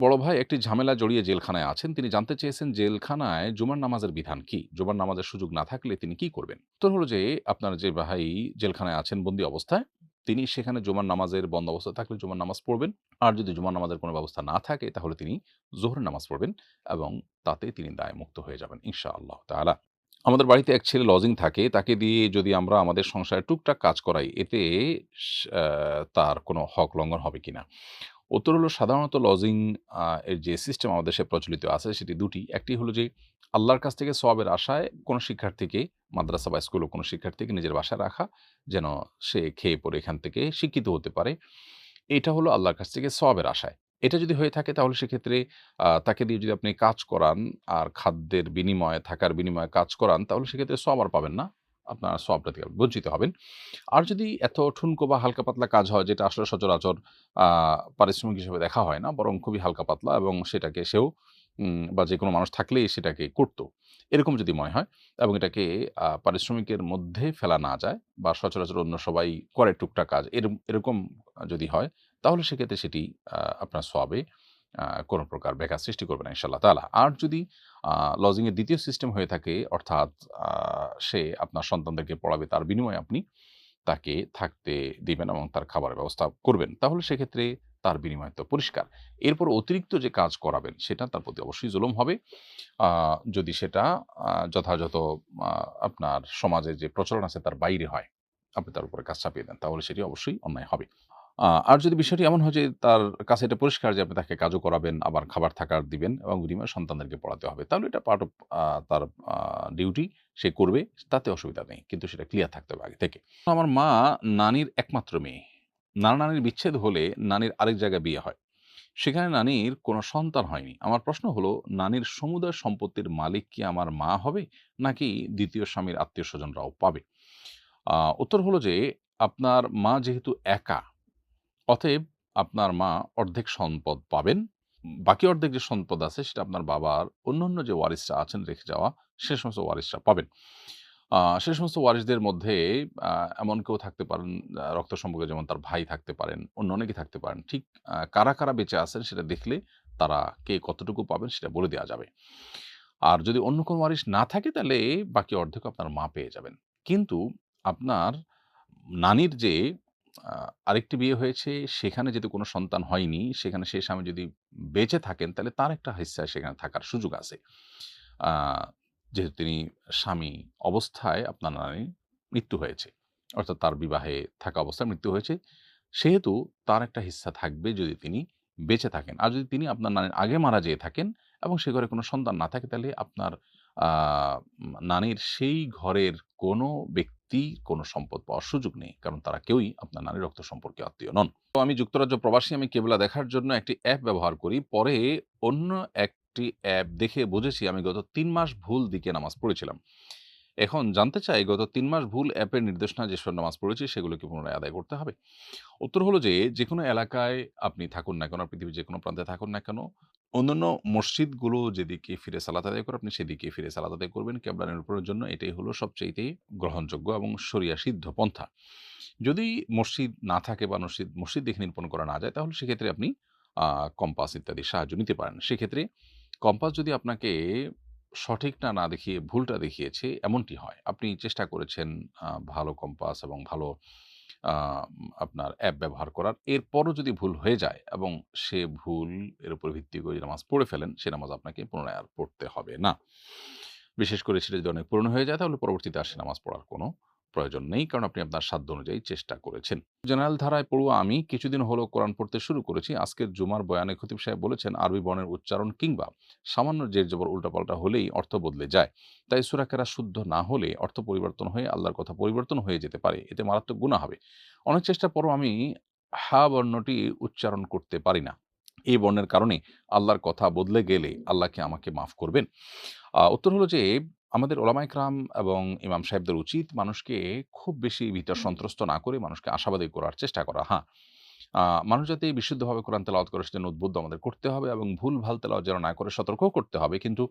বড় ভাই একটি ঝামেলায় জড়িয়ে জেলখানায় আছেন। তিনি জানতে চেয়েছেন জেলখানায় জুমার নামাজের বিধান কি? জুমার নামাজের সুযোগ না থাকলে তিনি কি করবেন? উত্তর হলো যে আপনার যে ভাই জেলখানায় আছেন বন্দী অবস্থায়, তিনি সেখানে জুমার নামাজের বন্দোবস্ত থাকলে জুমার নামাজ পড়বেন। আর যদি জুমার নামাজের কোনো ব্যবস্থা না থাকে তাহলে তিনি জোহরের নামাজ পড়বেন এবং তাতে তিনি দায়মুক্ত হয়ে যাবেন ইনশাআল্লাহ তাআলা। আমাদের বাড়িতে এক ছেলে লজিং থাকে। তাকে দিয়ে যদি আমরা আমাদের সংসারে টুকটাক কাজ করাই, এতে স আ তার কোনো হক লঙ্ঘন হবে কিনা? উত্তর হলো সাধারণত লজিং এর যে সিস্টেম আমাদের দেশে প্রচলিত আছে সেটি ২ টি। একটি হলো যে আল্লাহর কাছ থেকে সওয়াবের আশায় কোনো শিক্ষার্থীকে মাদ্রাসা বা স্কুলের কোনো শিক্ষার্থীকে নিজের বাসায় রাখা, যেন সে খেয়ে পরে এখান থেকে শিক্ষিত হতে পারে। এটা হলো আল্লাহর কাছ থেকে সওয়াবের আশায়। এটা যদি হয়ে থাকে তাহলে সেক্ষেত্রে তাকে দিয়ে যদি আপনি কাজ করান আর খাদ্যের বিনিময়ে, থাকার বিনিময়ে কাজ করান, তাহলে সেক্ষেত্রে সওয়াব আর পাবেন না। আপনার সওয়াবটা থেকে বঞ্চিত হবেন। আর যদি এত ঠুনকো বা হালকা পাতলা কাজ হয় যেটা আসলে সচরাচর আ পারিশ্রমিক হিসেবে দেখা হয় না, বরং খুবই হালকা পাতলা এবং সেটাকে সেও বা যেকোনো মানুষ থাকলেই সেটাকে করত। এরকম যদি মনে হয় এবং এটাকে পারিশ্রমিকের মধ্যে ফেলা না যায় বা সচরাচর অন্য সবাই করে টুকটাক কাজ এরকম যদি হয়, তাহলে সেক্ষেত্রে সেটি আপনার সওয়াবে কোনো প্রকার ব্যাঘাত সৃষ্টি করবে না ইনশাআল্লাহ তাআলা। আর যদি আ লজিং এর ২য় সিস্টেম হয়ে থাকে, অর্থাৎ আ সে আপনার সন্তানদেরকে পড়াবে, তার বিনিময়ে আপনি তাকে থাকতে দিবেন এবং তার খাবারের ব্যবস্থা করবেন। তাহলে সেক্ষেত্রে তার বিনিময় তো পরিষ্কার। এরপর অতিরিক্ত যে কাজ করাবেন সেটা তার প্রতি অবশ্যই জুলুম হবে। আ যদি সেটা যথাযথ আ আপনার সমাজে যে প্রচলন আছে তার বাইরে হয়, আপনি তার উপরে কাজ চাপিয়ে দেন, তাহলে সেটি অবশ্যই অন্যায় হবে। আর যদি বিষয়টি এমন হয় যে তার কাছে এটা পরিষ্কার যে আপনি তাকে কাজও করাবেন, আবার খাবার থাকার দিবেন এবং বিনিময়ে সন্তানদেরকে পড়াতে হবে। তাহলে এটা পার্ট অফ তার আ ডিউটি, সে করবে, তাতে অসুবিধা নেই। কিন্তু সেটা ক্লিয়ার থাকতে হবে আগে থেকে। আমার মা নানির একমাত্র মেয়ে। নানা-নানির বিচ্ছেদ হলে নানির আরেক জায়গায় বিয়ে হয়। সেখানে নানির কোনো সন্তান হয়নি। আমার প্রশ্ন হলো, নানির সমুদয় সম্পত্তির মালিক কি আমার মা হবে? নাকি ২য় স্বামীর আত্মীয়স্বজনরাও পাবে? উত্তর হলো যে আপনার মা যেহেতু একা, অতএব আপনার মা অর্ধেক সম্পদ পাবেন। বাকি অর্ধেক যে সম্পদ আছে সেটা আপনার বাবার অন্যান্য যে ওয়ারিসরা আছেন রেখে যাওয়া, সে সমস্ত ওয়ারিসরা পাবেন। সে সমস্ত ওয়ারিসদের মধ্যে আ এমন কেউ থাকতে পারেন, রক্ত সম্পর্কে, যেমন তার ভাই থাকতে পারেন, অন্য অনেকেই থাকতে পারেন। ঠিক কারা বেঁচে আছেন সেটা দেখলে তারা কে কতটুকু পাবেন সেটা বলে দেয়া যাবে। আর যদি অন্য কোনো ওয়ারিশ না থাকে তাহলে বাকি অর্ধেকও আপনার মা পেয়ে যাবেন। কিন্তু আপনার নানির যে আ আরেকটি বিয়ে হয়েছে, সেখানে যদি কোনো সন্তান হয়নি, সেখানে সেই স্বামী যদি বেঁচে থাকেন তাহলে তার একটা হিস্সা সেখানে থাকার সুযোগ আছে। আ যেহেতু তিনি স্বামী অবস্থায় আপনার নানির মৃত্যু হয়েছে। অর্থাৎ তার বিবাহে থাকা অবস্থায় মৃত্যু হয়েছে। সেহেতু তার একটা হিস্সা থাকবে যদি তিনি বেঁচে থাকেন। আর যদি তিনি আপনার নানির আগে মারা যেয়ে থাকেন এবং সে ঘরে কোনো সন্তান না থাকে, তাহলে আপনার আ নানির সেই ঘরের কোনো ব্যক্তি কোনো সম্পদ পাওয়ার সুযোগ নেই। কারণ তারা কেউই আপনার নানির রক্ত সম্পর্কীয় আত্মীয় নন। তো আমি যুক্তরাজ্য প্রবাসী, আমি কেবলা দেখার জন্য একটি অ্যাপ ব্যবহার করি। পরে অন্য একটি অ্যাপ দেখে বুঝেছি আমি গত ৩ মাস ভুল দিকে নামাজ পড়েছিলাম। এখন জানতে চাই, গত ৩ মাস ভুল অ্যাপের নির্দেশনা যেসব নামাজ পড়েছি সেগুলো কি পুনরায় আদায় করতে হবে? উত্তর হলো যে, যেকোনো এলাকায় আপনি থাকুন না কেন, পৃথিবীর যেকোনো প্রান্তে থাকুন না কেন, অন্যান্য মসজিদগুলো যেদিকে ফিরে সালাত আদায় করে আপনি সেদিকে ফিরে সালাত আদায় করবেন। কিবলা নিরূপণের জন্য এটাই হলো সবচাইতে গ্রহণযোগ্য এবং শরিয়া সিদ্ধ পন্থা। যদি মসজিদ না থাকে বা মসজিদ দেখে নিরূপণ করা না যায়, তাহলে সেক্ষেত্রে আপনি আ কম্পাস ইত্যাদির সাহায্য নিতে পারেন। সেক্ষেত্রে কম্পাস যদি আপনাকে সঠিকটা না দেখিয়ে ভুলটা দেখিয়েছে এমনটি হয়, আপনি চেষ্টা করেছেন ভালো কম্পাস এবং ভালো আ আপনার অ্যাপ ব্যবহার করার। এরপরও যদি ভুল হয়ে যায় এবং সে ভুল এর উপর ভিত্তি করে যদি নামাজ পড়ে ফেলেন, সে নামাজ আপনাকে পুনরায় আর পড়তে হবে না। বিশেষ করে সেটা যদি অনেক পুরনো হয়ে যায় তাহলে পরবর্তীতে আর সে নামাজ পড়ার কোনো প্রয়োজন নেই। কারণ আপনি আপনার সাধ্য অনুযায়ী চেষ্টা করেছেন। জেনারেল ধারায় পড়ুয়া আমি কিছুদিন হলো কোরআন পড়তে শুরু করেছি। আজকের জুমার বয়ানে খতিব সাহেব বলেছেন আরবি বর্ণের উচ্চারণ কিংবা সামান্য জের জবর উল্টাপাল্টা হলেই অর্থ বদলে যায়। তাই সূরা কেরাত শুদ্ধ না হলে অর্থ পরিবর্তন হয়ে আল্লাহর কথা পরিবর্তন হয়ে যেতে পারে। এতে মারাত্মক গুনাহ হবে। অনেক চেষ্টার পরও আমি হা বর্ণটি উচ্চারণ করতে পারি না। এই বর্ণের কারণে আল্লাহর কথা বদলে গেলে আল্লাহ কি আমাকে মাফ করবেন? উত্তর হলো যে আমাদের ওলামা ইকরাম এবং ইমাম সাহেবদের উচিত মানুষকে খুব বেশি ভীত সন্ত্রস্ত না করে মানুষকে আশাবাদী করার চেষ্টা করা। হ্যাঁ, আ মানুষ যাতে বিশুদ্ধভাবে কোরআন তেলাওয়াত করে সেজন্য উদ্বুদ্ধ আমাদের করতে হবে এবং ভুল-ভাল তেলাওয়াত যেন না করে সতর্কও করতে হবে। কিন্তু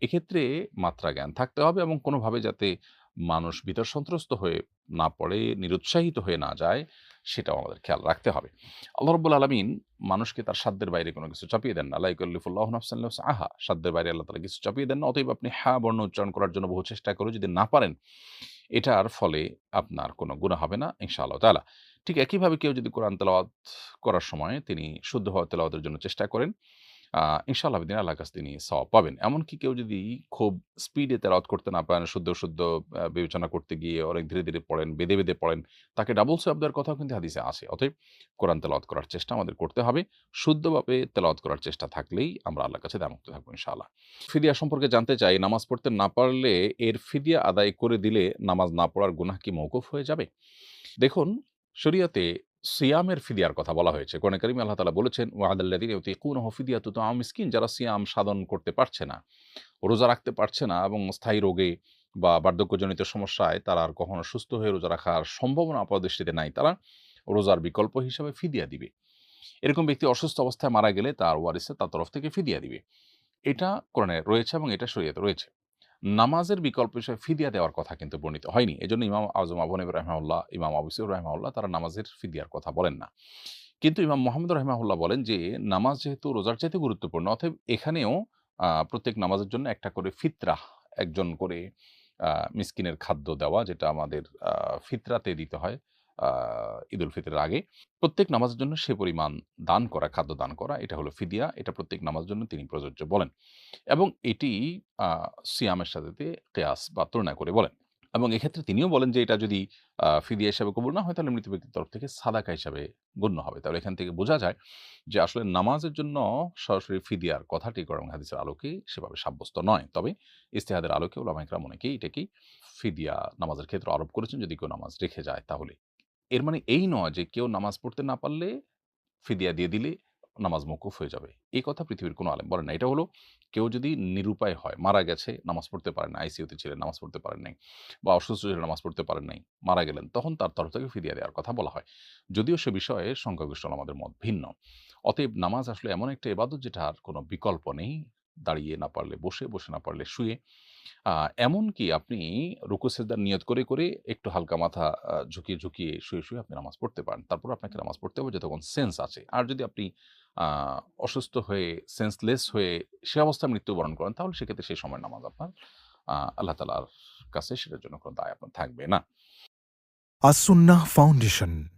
এক্ষেত্রে মাত্রা জ্ঞান থাকতে হবে এবং কোনোভাবে যাতে মানুষ ভীত সন্ত্রস্ত হয়ে না পড়ে, নিরুৎসাহিত হয়ে না যায়, সেটাও আমাদের খেয়াল রাখতে হবে। আল্লাহ রাব্বুল আলামিন মানুষকে তার সাধ্যের বাইরে কোনো কিছু চাপিয়ে দেন না। লা ইউকাল্লিফুল্লাহু নাফসান ইল্লা উসআহা। সাধ্যের বাইরে আল্লাহ তাআলা কিছু চাপিয়ে দেন না। অতএব আপনি হা বর্ণ উচ্চারণ করার জন্য বহু চেষ্টা করেও যদি না পারেন, এটার ফলে আপনার কোনো গুনাহ হবে না ইনশাআল্লাহ তাআলা। ঠিক একইভাবে কেউ যদি কোরআন তেলাওয়াত করার সময় তিনি শুদ্ধভাবে তেলাওয়াতের জন্য চেষ্টা করেন, ইনশাআল্লাহ বিদিন আল্লাহর কাছে তিনি সওয়াব পাবেন। এমনকি কেউ যদি খুব স্পিডে তেলাওয়াত করতে না পারেন, শুদ্ধ বিবেচনা করতে গিয়ে অনেক ধীরে পড়েন, বেদে পড়েন, তাকে ডাবল সওয়াব দেওয়ার কথাও কিন্তু হাদিসে আছে। অতএব কোরআন তেলাওয়াত করার চেষ্টা আমাদের করতে হবে। শুদ্ধভাবে তেলাওয়াত করার চেষ্টা থাকলেই আমরা আল্লাহর কাছে দায়মুক্ত থাকবো ইনশাআল্লাহ। ফিদিয়া সম্পর্কে জানতে চাই, নামাজ পড়তে না পারলে এর ফিদিয়া আদায় করে দিলে নামাজ না পড়ার গুনাহ কি মওকুফ হয়ে যাবে? দেখুন, শরিয়াতে সিয়ামের ফিদিয়ার কথা বলা হয়েছে। কোরআনে কারিমে আল্লাহ তাআলা বলেছেন, "ওয়া আলাল্লাযিনা ইউতিকুনাহু ফিদিয়াতু তাআমু মিসকিন", যারা সিয়াম সাধন করতে পারছে না, রোজা রাখতে পারছে না এবং স্থায়ী রোগে বা বার্ধক্যজনিত সমস্যায় তারা আর কখনো সুস্থ হয়ে রোজা রাখার সম্ভাবনা আপাতদৃষ্টিতে নাই, তারা রোজার বিকল্প হিসাবে ফিদিয়া দিবে। এরকম ব্যক্তি অসুস্থ অবস্থায় মারা গেলে তার ওয়ারিসরা তার তরফ থেকে ফিদিয়া দিবে। এটা কোরআনে রয়েছে এবং এটা শরীয়তে রয়েছে। নামাজের বিকল্প হিসেবে ফিদিয়া দেওয়ার কথা কিন্তু বর্ণিত হয়নি। এজন্য ইমাম আযম আবু হানিফা রাহিমাহুল্লাহ, ইমাম আবু ইউসুফ রাহিমাহুল্লাহ তারা নামাজের ফিদিয়ার কথা বলেন না। কিন্তু ইমাম মুহাম্মদ রাহিমাহুল্লাহ বলেন যে, নামাজ যেহেতু রোজার চাইতে গুরুত্বপূর্ণ, অতএব এখানেও প্রত্যেক নামাজের জন্য একটা করে ফিতরাহ, একজন করে আ মিসকিনের খাদ্য দেওয়া, যেটা আমাদের ফিতরাতে দিতে হয় আ ঈদুল ফিতরের আগে। প্রত্যেক নামাজের জন্য সে পরিমাণ দান করা, খাদ্য দান করা, এটা হলো ফিদিয়া। এটা প্রত্যেক নামাজের জন্য তিনি প্রযোজ্য বলেন। এবং এটি আ সিয়ামের সাথে কেয়াস বা তুলনা করে বলেন। এবং এক্ষেত্রে তিনিও বলেন যে, এটা যদি ফিদিয়া হিসাবে কবুল না হয়, তাহলে মৃত ব্যক্তির তরফ থেকে সাদাকা হিসাবে গণ্য হবে। তাহলে এখান থেকে বোঝা যায় যে, আসলে নামাজের জন্য সরাসরি ফিদিয়ার কথাটি কোরআন হাদিসের আলোকে সেভাবে সাব্যস্ত নয়। তবে ইজতিহাদের আলোকে উলামায়ে কেরাম অনেকেই এটাকেই ফিদিয়া নামাজের ক্ষেত্রে আরোপ করেছেন, যদি কেউ নামাজ রেখে যায় তাহলে। এর মানে এই নয় যে, কেউ নামাজ পড়তে না পারলে ফিদিয়া দিয়ে দিলে নামাজ মওকুফ হয়ে যাবে। এই কথা পৃথিবীর কোনো আলেম বলেন না। এটা হলো কেউ যদি নিরুপায় হয়, মারা গেছে, নামাজ পড়তে পারেন না, আইসিইউতে ছিলেন, নামাজ পড়তে পারেন নাই, বা অসুস্থ ছিলেন, নামাজ পড়তে পারেন নাই, মারা গেলেন, তখন তার তরফ থেকে ফিদিয়া দেওয়ার কথা বলা হয়। যদিও সে বিষয়ে সংখ্যাগরিষ্ঠ উলামাদের মত ভিন্ন। অতএব নামাজ আসলে এমন একটা ইবাদত যেটার কোনো বিকল্প নেই। দাঁড়িয়ে না পারলে বসে, বসে না পারলে শুয়ে। আ এমনকি আপনি রুকু সেজদার নিয়ত করে একটু হালকা মাথা ঝুঁকিয়ে শুয়ে আপনি নামাজ পড়তে পারেন। তারপরেও আপনাকে নামাজ পড়তে হবে যতক্ষণ সেন্স আছে। আর যদি আপনি আ অসুস্থ হয়ে সেন্সলেস হয়ে সে অবস্থায় মৃত্যুবরণ করেন, তাহলে সেক্ষেত্রে সেই সময়ের নামাজ আপনার আল্লাহ তাআলার কাছে সেটার জন্য কোনো দায় আপনার থাকবে না। আসুন্নাহ ফাউন্ডেশন